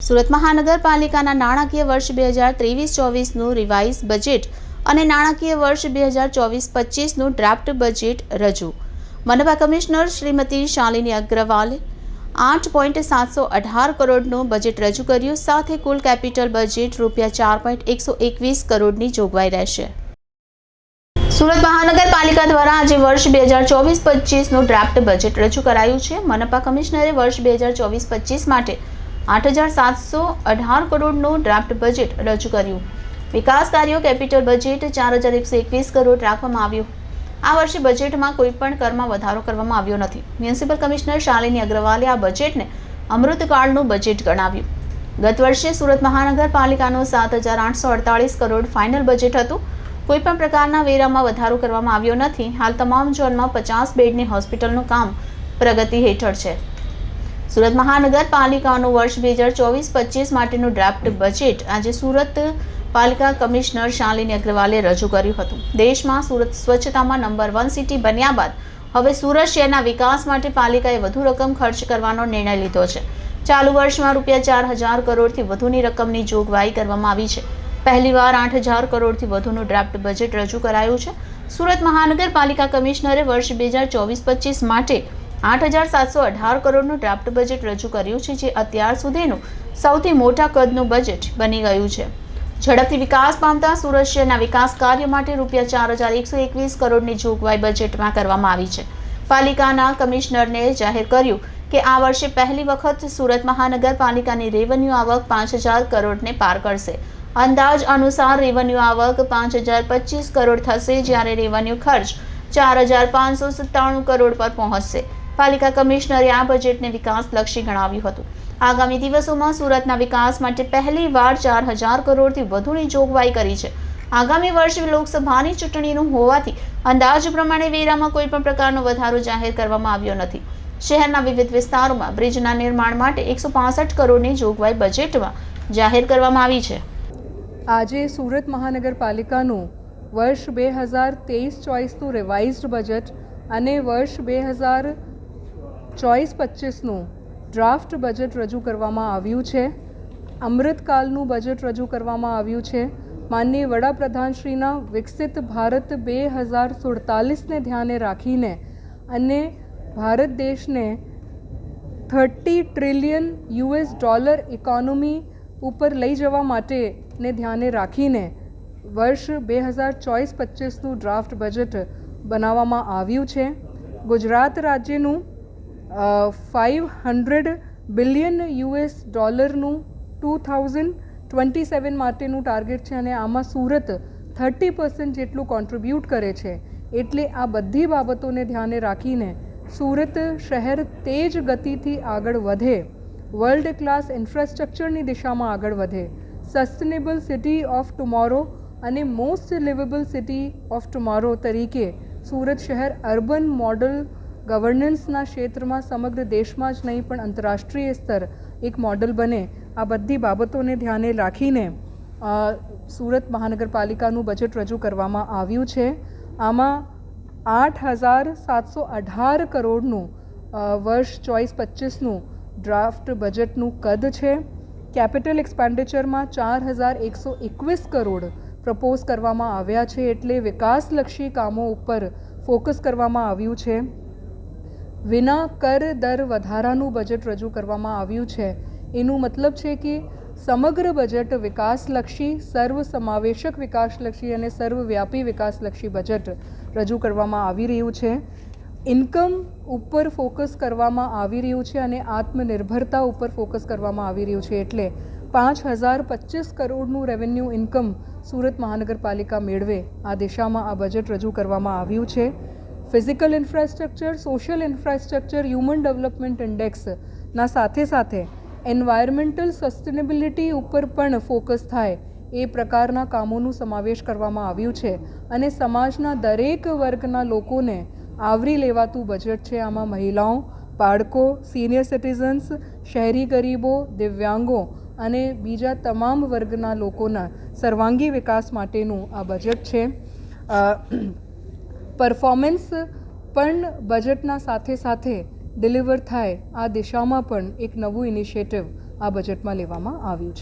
સુરત મહાનગરપાલિકાના નાણાકીય વર્ષ 2023-24નું રિવાઇઝ બજેટ અને નાણાકીય વર્ષ 2024-25નું ડ્રાફ્ટ બજેટ રજૂ. મનપા કમિશનર શ્રીમતી શાલિની અગ્રવાલે 8.718 કરોડનું બજેટ રજૂ કર્યું. સાથે કુલ કેપિટલ બજેટ ₹4.121 કરોડની જોગવાઈ રહેશે. સુરત મહાનગરપાલિકા દ્વારા આજે વર્ષ 2024-25નું ડ્રાફ્ટ બજેટ રજૂ કરાયું છે. મનપા કમિશનરે વર્ષ 2024-25 માટે 8,718 કરોડનું ડ્રાફ્ટ બજેટ રજૂ કર્યું. વિકાસ કાર્યો કેપિટલ બજેટ 4,121 કરોડ રાખવામાં આવ્યું. આ વર્ષે બજેટમાં કોઈપણ કરમાં વધારો કરવામાં આવ્યો નથી. મ્યુનિસિપલ કમિશનર શાલિની અગ્રવાલે આ બજેટને અમૃતકાળનું બજેટ ગણાવ્યું. ગત વર્ષે સુરત મહાનગરપાલિકાનું 7,848 કરોડ ફાઇનલ બજેટ હતું. કોઈપણ પ્રકારના વેરામાં વધારો કરવામાં આવ્યો નથી. હાલ તમામ ઝોનમાં 50 બેડની હોસ્પિટલનું કામ પ્રગતિ હેઠળ છે. સુરત મહાનગરપાલિકાનું વર્ષ 2024-25 માટેનું ડ્રાફ્ટ બજેટ આજે સુરત પાલિકા કમિશનર શાલિની અગ્રવાલે રજૂ કર્યું હતું. દેશમાં સુરત સ્વચ્છતામાં નંબર 1 સિટી બન્યા બાદ હવે સુરત શહેરના વિકાસ માટે પાલિકાએ વધુ રકમ ખર્ચ કરવાનો નિર્ણય લીધો છે. ચાલુ વર્ષમાં ₹4,000 કરોડથી વધુની રકમની જોગવાઈ કરવામાં આવી છે. પહેલીવાર 8,000 કરોડથી વધુનું ડ્રાફ્ટ બજેટ રજૂ કરાયું છે. સુરત મહાનગરપાલિકા કમિશનરે વર્ષ 2024-25 માટે 8,718 કરોડનું ડ્રાફ્ટ બજેટ રજૂ કર્યું છે, જે અત્યાર સુધીનું સૌથી મોટા કદનું બજેટ બની ગયું છે. ઝડપથી વિકાસ પામતા સુરત શહેરના વિકાસ કાર્ય માટે ₹4,121 કરોડની જોગવાઈ બજેટમાં કરવામાં આવી છે. પાલિકાના કમિશનરને જાહેર કર્યું કે આ વર્ષે પહેલી વખત સુરત મહાનગરપાલિકાની રેવન્યુ આવક 5,000 કરોડને પાર કરશે. અંદાજ અનુસાર રેવન્યુ આવક 5,025 કરોડ થશે, જ્યારે રેવન્યુ ખર્ચ 4,597 કરોડ પર પહોંચશે. પાલિકા કમિશનરે આ બજેટને વિકાસલક્ષી ગણાવ્યું હતું. આગામી દિવસોમાં સુરતના વિકાસ માટે પહેલીવાર 4,000 કરોડથી વધુની જોગવાઈ કરી છે. આગામી વર્ષે લોકસભાની ચૂંટણીનું હોવાથી અંદાજ પ્રમાણે વેરામાં કોઈપણ પ્રકારનો વધારો જાહેર કરવામાં આવ્યો નથી. શહેરના વિવિધ વિસ્તારોમાં બ્રિજના નિર્માણ માટે 165 કરોડની જોગવાઈ બજેટમાં જાહેર કરવામાં આવી છે. આજે સુરત મહાનગરપાલિકાનું વર્ષ 2023-24નું રિવાઇઝ્ડ બજેટ અને વર્ષ 2024-25નું ડ્રાફ્ટ બજેટ રજૂ કરવામાં આવ્યું છે. અમૃતકાલનું બજેટ રજૂ કરવામાં આવ્યું છે. માનનીય વડાપ્રધાનશ્રીના વિકસિત ભારત 2047ને ધ્યાને રાખીને અને ભારત દેશને $30 ટ્રિલિયન ઇકોનોમી ઉપર લઈ જવા માટેને ધ્યાને રાખીને વર્ષ 2024-25નું ડ્રાફ્ટ બજેટ બનાવવામાં આવ્યું છે. ગુજરાત રાજ્યનું $500 બિલિયન નું 2027 માટેનું ટાર્ગેટ છે અને આમાં સુરત 30% જેટલું કોન્ટ્રીબ્યુટ કરે છે. એટલે આ બધી બાબતોને ધ્યાને રાખીને સુરત શહેર તેજ ગતિથી આગળ વધે, વર્લ્ડ ક્લાસ ઇન્ફ્રાસ્ટ્રક્ચરની દિશામાં આગળ વધે, સસ્ટેનેબલ સિટી ઓફ ટુમોરો અને most liveable city of tomorrow તરીકે સુરત શહેર અર્બન મોડલ ગવર્નન્સના ક્ષેત્રમાં સમગ્ર દેશમાં જ નહીં પણ આંતરરાષ્ટ્રીય સ્તર એક મોડલ બને, આ બધી બાબતોને ધ્યાને રાખીને સુરત મહાનગરપાલિકાનું બજેટ રજૂ કરવામાં આવ્યું છે. આમાં 8,718 કરોડનું વર્ષ 24-25નું ડ્રાફ્ટ બજેટનું કદ છે. કેપિટલ એક્સપેન્ડિચરમાં 4,121 કરોડ પ્રપોઝ કરવામાં આવ્યા છે. એટલે વિકાસલક્ષી કામો ઉપર ફોકસ કરવામાં આવ્યું છે. વિના કર દર વધારાનું બજેટ રજૂ કરવામાં આવ્યું છે. એનું મતલબ છે કે સમગ્ર બજેટ વિકાસલક્ષી, સર્વસમાવેશક વિકાસલક્ષી અને સર્વવ્યાપી વિકાસલક્ષી બજેટ રજૂ કરવામાં આવી રહ્યું છે. ઇન્કમ ઉપર ફોકસ કરવામાં આવી રહ્યું છે અને આત્મનિર્ભરતા ઉપર ફોકસ કરવામાં આવી રહ્યું છે. એટલે 5,025 કરોડનું રેવન્યુ ઇન્કમ સુરત મહાનગરપાલિકા મેળવે આ દિશામાં આ બજેટ રજૂ કરવામાં આવ્યું છે. Physical infrastructure, social infrastructure, human development ઇન્ડેક્સના સાથે સાથે એન્વાયરમેન્ટલ સસ્ટેનેબિલિટી ઉપર પણ ફોકસ થાય એ પ્રકારના કામોનું સમાવેશ કરવામાં આવ્યું છે અને સમાજના દરેક વર્ગના લોકોને આવરી લેવાતું બજેટ છે. આમાં મહિલાઓ, બાળકો, સિનિયર સિટીઝન્સ, શહેરી ગરીબો, દિવ્યાંગો અને બીજા તમામ વર્ગના લોકોના સર્વાંગી વિકાસ માટેનું આ બજેટ છે. પરફોર્મન્સ પણ બજેટના સાથે સાથે ડિલિવર થાય આ દિશામાં પણ એક નવું ઇનિશિયેટિવ આ બજેટમાં લેવામાં આવ્યું છે.